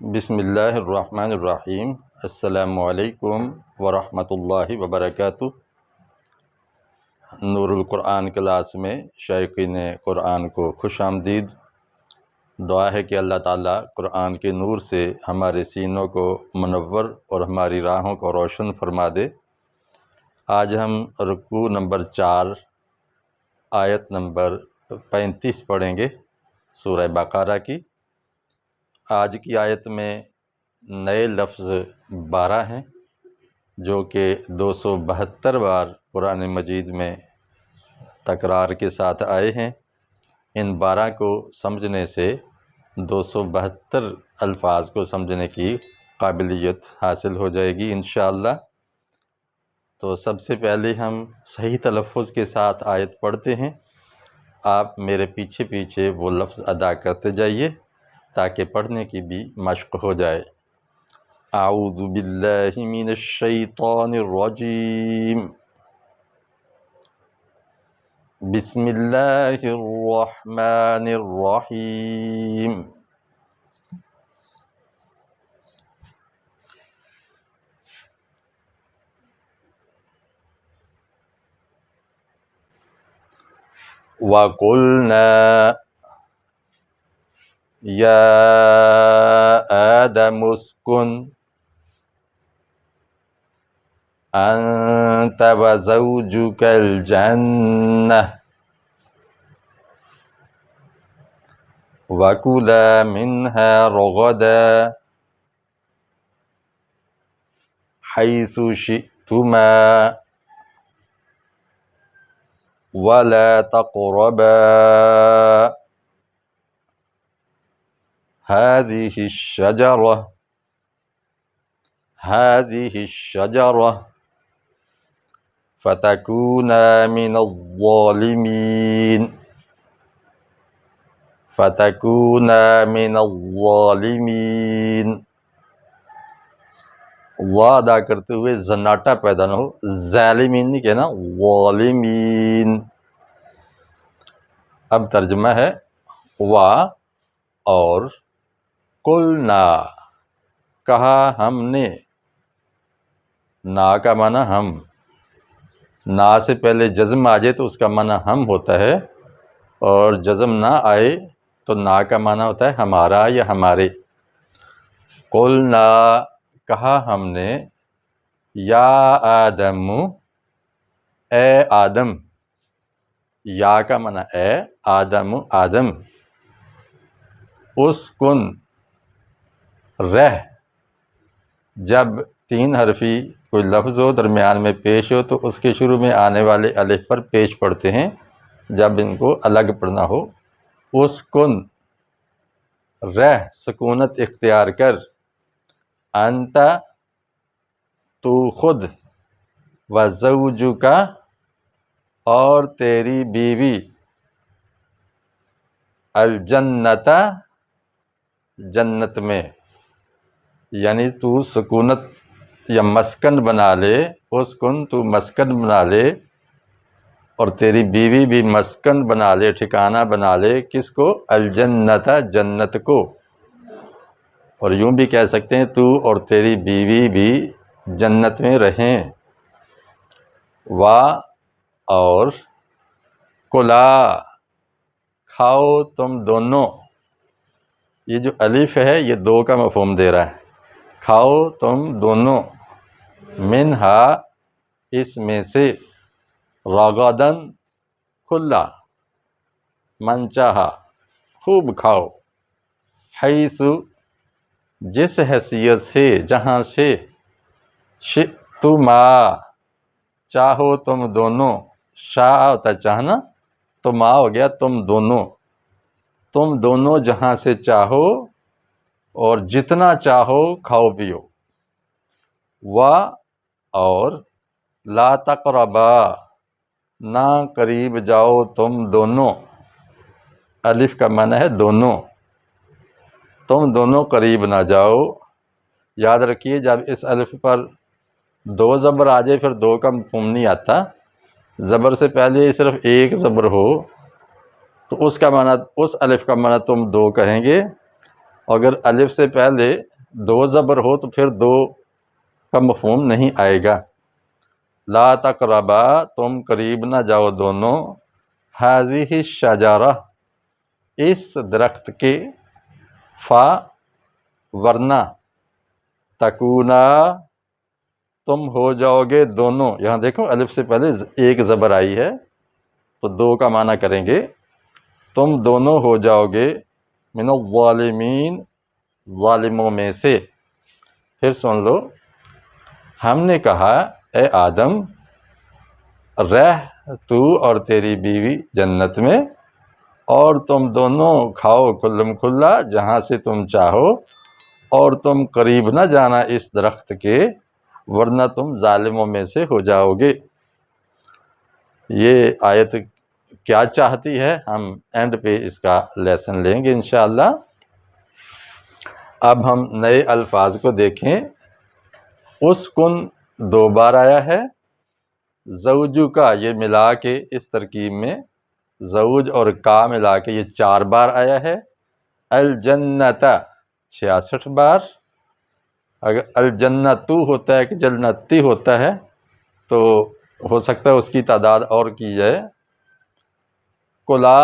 بسم اللہ الرحمن الرحیم۔ السلام علیکم ورحمۃ اللہ وبرکاتہ۔ نور القرآن کلاس میں شائقین قرآن کو خوش آمدید۔ دعا ہے کہ اللہ تعالیٰ قرآن کے نور سے ہمارے سینوں کو منور اور ہماری راہوں کو روشن فرما دے۔ آج ہم رکوع نمبر 4 آیت نمبر 35 پڑھیں گے سورہ بقرہ کی۔ آج کی آیت میں نئے لفظ 12 ہیں جو کہ 272 بار قرآن مجید میں تکرار کے ساتھ آئے ہیں۔ ان 12 کو سمجھنے سے 272 الفاظ کو سمجھنے کی قابلیت حاصل ہو جائے گی انشاءاللہ۔ تو سب سے پہلے ہم صحیح تلفظ کے ساتھ آیت پڑھتے ہیں۔ آپ میرے پیچھے پیچھے وہ لفظ ادا کرتے جائیے تاکہ پڑھنے کی بھی مشق ہو جائے۔ اعوذ باللہ من الشیطان الرجیم، بسم اللہ الرحمن الرحیم۔ وَقُلْنَا يَا آدَمُ اسْكُنْ أَنْتَ وَزَوْجُكَ الْجَنَّةَ وَكُلَا مِنْهَا رَغَدًا حَيْثُ شِئْتُمَا وَلَا تَقْرَبَا هذه الشجرة فتكونا من الظالمين۔ وا ادا کرتے ہوئے زناٹا پیدا نہ ہو، ظالمین نہیں کہنا، ظالمین۔ اب ترجمہ ہے وا اور قلنا کہا ہم نے، نا کا معنی ہم، نا سے پہلے جزم آ جائے تو اس کا معنی ہم ہوتا ہے، اور جزم نہ آئے تو نا کا معنی ہوتا ہے ہمارا یا ہمارے۔ قلنا کہا ہم نے، یا آدم اے آدم، یا کا معنی اے، آدم آدم، اسکن رہ۔ جب 3 حرفی کوئی لفظ ہو درمیان میں پیش ہو تو اس کے شروع میں آنے والے الف پر پیش پڑھتے ہیں جب ان کو الگ پڑھنا ہو۔ اسکن رہ، سکونت اختیار کر، انت تو خود، وزوجک اور تیری بیوی، الجنت جنت میں، یعنی تو سکونت یا مسکن بنا لے، اسکن تو مسکن بنا لے اور تیری بیوی بھی مسکن بنا لے، ٹھکانہ بنا لے، کس کو؟ الجنت جنت کو۔ اور یوں بھی کہہ سکتے ہیں تو اور تیری بیوی بھی جنت میں رہیں۔ وا اور کلا کھاؤ تم دونوں، یہ جو الف ہے یہ 2 کا مفہوم دے رہا ہے، کھاؤ تم دونوں، منہا اس میں سے، رغدن کھلا، من چاہا، خوب کھاؤ، حیث جس حیثیت سے، جہاں سے، شئتما چاہو تم دونوں، شاء ہوتا چاہنا تو ما ہو گیا تم دونوں جہاں سے چاہو اور جتنا چاہو کھاؤ پیو۔ و اور لا تقربا نہ قریب جاؤ تم دونوں، الف کا معنی ہے دونوں، تم دونوں قریب نہ جاؤ۔ یاد رکھیے جب اس الف پر 2 زبر آ جائے پھر 2 کا مفہوم نہیں آتا، زبر سے پہلے صرف 1 زبر ہو تو اس کا معنی، اس الف کا معنی تم 2 کہیں گے، اگر الف سے پہلے دو زبر ہو تو پھر دو کا مفہوم نہیں آئے گا۔ لا تقربا، تم قریب نہ جاؤ دونوں، ہذہ الشجرہ، اس درخت کے، فا، ورنہ، تکونا، تم ہو جاؤ گے دونوں، یہاں دیکھو الف سے پہلے ایک زبر آئی ہے تو دو کا معنی کریں گے، تم دونوں ہو جاؤ گے من الظالمین، ظالموں میں سے۔ پھر سن لو، ہم نے کہا اے آدم رہ تو اور تیری بیوی جنت میں، اور تم دونوں کھاؤ کھلم کھلا جہاں سے تم چاہو، اور تم قریب نہ جانا اس درخت کے ورنہ تم ظالموں میں سے ہو جاؤ گے۔ یہ آیت کیا چاہتی ہے ہم اینڈ پہ اس کا لیسن لیں گے انشاءاللہ۔ اب ہم نئے الفاظ کو دیکھیں۔ اسکن دو بار آیا ہے، زوجو کا یہ ملا کے اس ترکیب میں زوج اور کا ملا کے یہ 4 بار آیا ہے، الجنت 66 بار، اگر الجنتو ہوتا ہے کہ جنتی ہوتا ہے تو ہو سکتا ہے اس کی تعداد اور کی جائے۔ کلا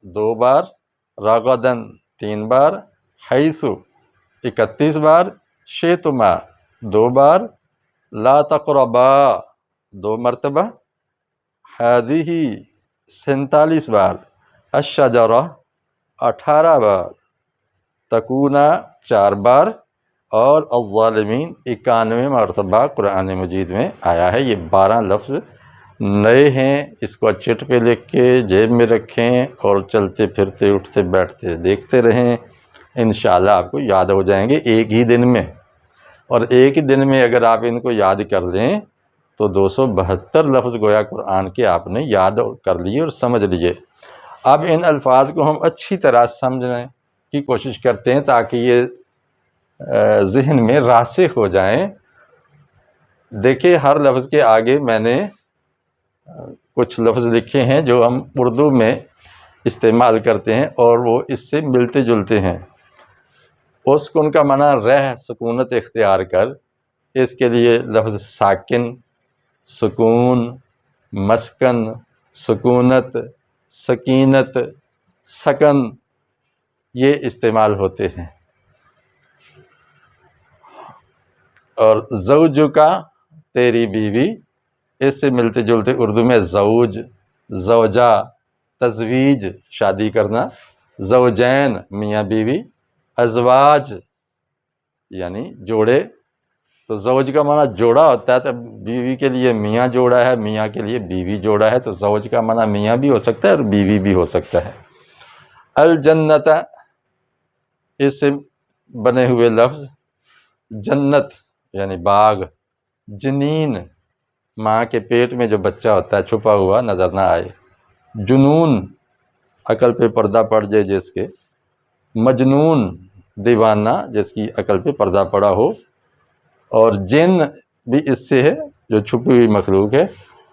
2 بار، رغدن 3 بار، حیث 31 بار، شئتما 2 بار، لا تقربا 2 مرتبہ، ہذہ 47 بار، الشجرہ 18 بار، تکونا 4 بار، اور الظالمین 91 مرتبہ قرآن مجید میں آیا ہے۔ یہ 12 لفظ نئے ہیں، اس کو چٹ پہ لکھ کے جیب میں رکھیں اور چلتے پھرتے اٹھتے بیٹھتے دیکھتے رہیں، انشاءاللہ آپ کو یاد ہو جائیں گے ایک ہی دن میں۔ اور ایک ہی دن میں اگر آپ ان کو یاد کر لیں تو 272 لفظ گویا قرآن کے آپ نے یاد کر لیے اور سمجھ لیے۔ اب ان الفاظ کو ہم اچھی طرح سمجھنے کی کوشش کرتے ہیں تاکہ یہ ذہن میں راسخ ہو جائیں۔ دیکھیں ہر لفظ کے آگے میں نے کچھ لفظ لکھے ہیں جو ہم اردو میں استعمال کرتے ہیں اور وہ اس سے ملتے جلتے ہیں۔ اسکن کا معنی رہ، سکونت اختیار کر، اس کے لیے لفظ ساکن، سکون، مسکن، سکونت، سکینت، سکن یہ استعمال ہوتے ہیں۔ اور زوجو کا تیری بیوی، اس سے ملتے جلتے اردو میں زوج، زوجہ، تزویج شادی کرنا، زوجین میاں بیوی، ازواج یعنی جوڑے۔ تو زوج کا معنی جوڑا ہوتا ہے، تو بیوی کے لیے میاں جوڑا ہے، میاں کے لیے بیوی جوڑا ہے، تو زوج کا معنی میاں بھی ہو سکتا ہے اور بیوی بھی ہو سکتا ہے۔ الجنت، اس سے بنے ہوئے لفظ جنت یعنی باغ، جنین ماں کے پیٹ میں جو بچہ ہوتا ہے چھپا ہوا نظر نہ آئے، جنون عقل پہ پردہ پڑ جائے جس کے، مجنون دیوانہ جس کی عقل پہ پردہ پڑا ہو، اور جن بھی اس سے ہے جو چھپی ہوئی مخلوق ہے۔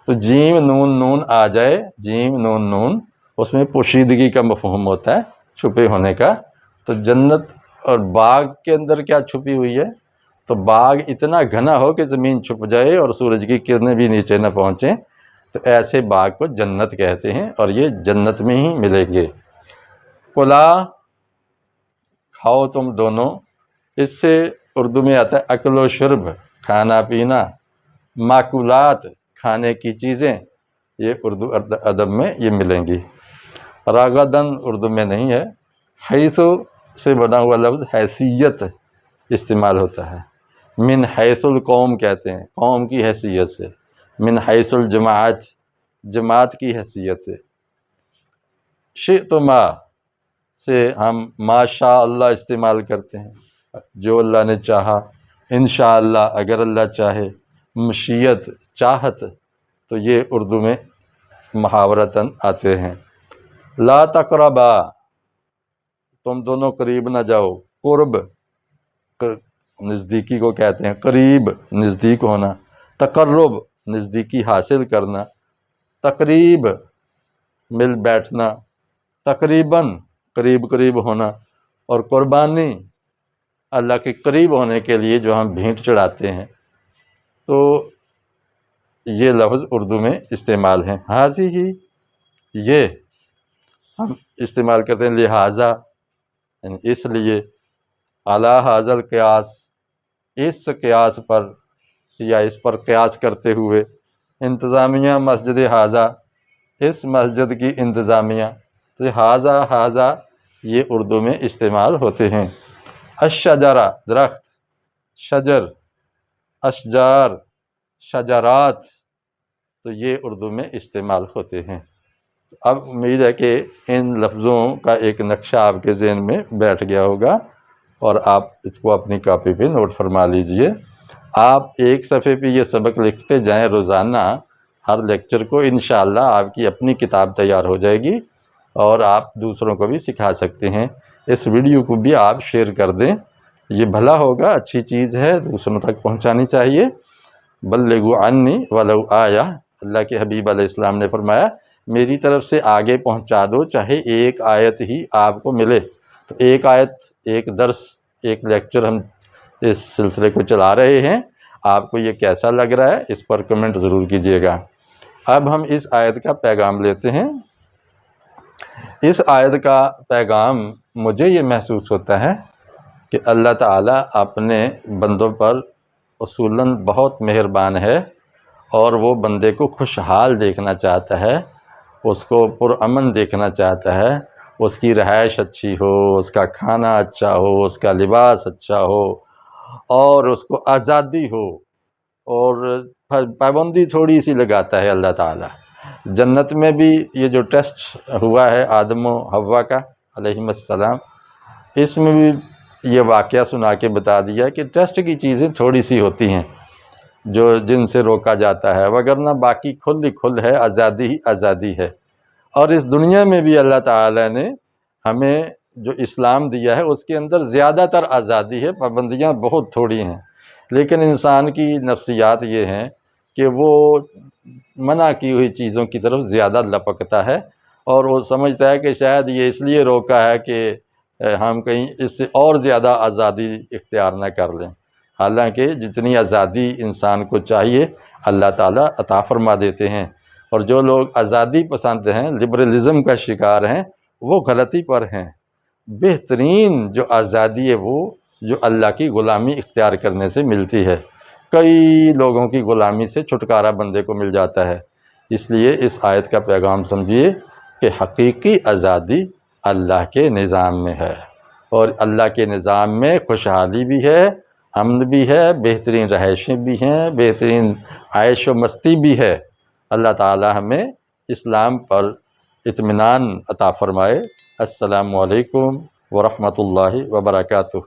تو جیم نون نون آ جائے، جیم نون نون، اس میں پوشیدگی کا مفہوم ہوتا ہے، چھپے ہونے کا۔ تو جنت اور باغ کے اندر کیا چھپی ہوئی ہے؟ تو باغ اتنا گھنا ہو کہ زمین چھپ جائے اور سورج کی کرنیں بھی نیچے نہ پہنچیں، تو ایسے باغ کو جنت کہتے ہیں، اور یہ جنت میں ہی ملیں گے۔ کلا، کھاؤ تم دونوں، اس سے اردو میں آتا ہے اکل و شرب، کھانا پینا، ماکولات کھانے کی چیزیں، یہ اردو ادب میں یہ ملیں گی۔ راغدن اردو میں نہیں ہے۔ حیث سے بنا ہوا لفظ حیثیت استعمال ہوتا ہے، من حیث القوم کہتے ہیں، قوم کی حیثیت سے، من حیث الجماعت جماعت کی حیثیت سے۔ شئتما سے ہم ما شاء اللہ استعمال کرتے ہیں، جو اللہ نے چاہا، انشاءاللہ اگر اللہ چاہے، مشیت چاہت، تو یہ اردو میں محاورتاً آتے ہیں۔ لا تقربا، تم دونوں قریب نہ جاؤ، قرب نزدیکی کو کہتے ہیں، قریب نزدیک ہونا، تقرب نزدیکی حاصل کرنا، تقریب مل بیٹھنا، تقریباً قریب قریب ہونا، اور قربانی اللہ کے قریب ہونے کے لیے جو ہم بھینٹ چڑھاتے ہیں، تو یہ لفظ اردو میں استعمال ہیں۔ حاضی ہی، یہ ہم استعمال کرتے ہیں لہٰذا، یعنی اس لیے، اعلیٰ حاضر قیاس، اس قیاس پر یا اس پر قیاس کرتے ہوئے، انتظامیہ مسجد حاضہ، اس مسجد کی انتظامیہ، تو حاضہ یہ اردو میں استعمال ہوتے ہیں۔ الشجرہ درخت، شجر، اشجار، شجرات، تو یہ اردو میں استعمال ہوتے ہیں۔ اب امید ہے کہ ان لفظوں کا ایک نقشہ آپ کے ذہن میں بیٹھ گیا ہوگا، اور آپ اس کو اپنی کاپی پہ نوٹ فرما لیجئے۔ آپ ایک صفحے پہ یہ سبق لکھتے جائیں روزانہ ہر لیکچر کو، انشاءاللہ آپ کی اپنی کتاب تیار ہو جائے گی، اور آپ دوسروں کو بھی سکھا سکتے ہیں۔ اس ویڈیو کو بھی آپ شیئر کر دیں، یہ بھلا ہوگا، اچھی چیز ہے، دوسروں تک پہنچانی چاہیے۔ بلغوا عنی ولو آیہ، اللہ کے حبیب علیہ السلام نے فرمایا میری طرف سے آگے پہنچا دو، چاہے ایک آیت ہی آپ کو ملے۔ تو ایک آیت، ایک درس، ایک لیکچر ہم اس سلسلے کو چلا رہے ہیں، آپ کو یہ کیسا لگ رہا ہے اس پر کمنٹ ضرور کیجیے گا۔ اب ہم اس آیت کا پیغام لیتے ہیں۔ اس آیت کا پیغام مجھے یہ محسوس ہوتا ہے کہ اللہ تعالیٰ اپنے بندوں پر اصولاً بہت مہربان ہے، اور وہ بندے کو خوشحال دیکھنا چاہتا ہے، اس کو پرامن دیکھنا چاہتا ہے، اس کی رہائش اچھی ہو، اس کا کھانا اچھا ہو، اس کا لباس اچھا ہو، اور اس کو آزادی ہو، اور پابندی تھوڑی سی لگاتا ہے اللہ تعالیٰ۔ جنت میں بھی یہ جو ٹیسٹ ہوا ہے آدم و حوا کا علیہم السلام، اس میں بھی یہ واقعہ سنا کے بتا دیا کہ ٹیسٹ کی چیزیں تھوڑی سی ہوتی ہیں جو جن سے روکا جاتا ہے، وگرنہ باقی کھل ہی کھل ہے، آزادی ہی آزادی ہے۔ اور اس دنیا میں بھی اللہ تعالیٰ نے ہمیں جو اسلام دیا ہے اس کے اندر زیادہ تر آزادی ہے، پابندیاں بہت تھوڑی ہیں، لیکن انسان کی نفسیات یہ ہیں کہ وہ منع کی ہوئی چیزوں کی طرف زیادہ لپکتا ہے، اور وہ سمجھتا ہے کہ شاید یہ اس لیے روکا ہے کہ ہم کہیں اس سے اور زیادہ آزادی اختیار نہ کر لیں، حالانکہ جتنی آزادی انسان کو چاہیے اللہ تعالیٰ عطا فرما دیتے ہیں۔ اور جو لوگ آزادی پسند ہیں، لبرلزم کا شکار ہیں، وہ غلطی پر ہیں۔ بہترین جو آزادی ہے وہ جو اللہ کی غلامی اختیار کرنے سے ملتی ہے۔ کئی لوگوں کی غلامی سے چھٹکارا بندے کو مل جاتا ہے۔ اس لیے اس آیت کا پیغام سمجھیے کہ حقیقی آزادی اللہ کے نظام میں ہے، اور اللہ کے نظام میں خوشحالی بھی ہے، امن بھی ہے، بہترین رہائشیں بھی ہیں، بہترین عیش و مستی بھی ہے۔ اللہ تعالی ہمیں اسلام پر اطمینان عطا فرمائے۔ السلام علیکم ورحمۃ اللہ وبرکاتہ۔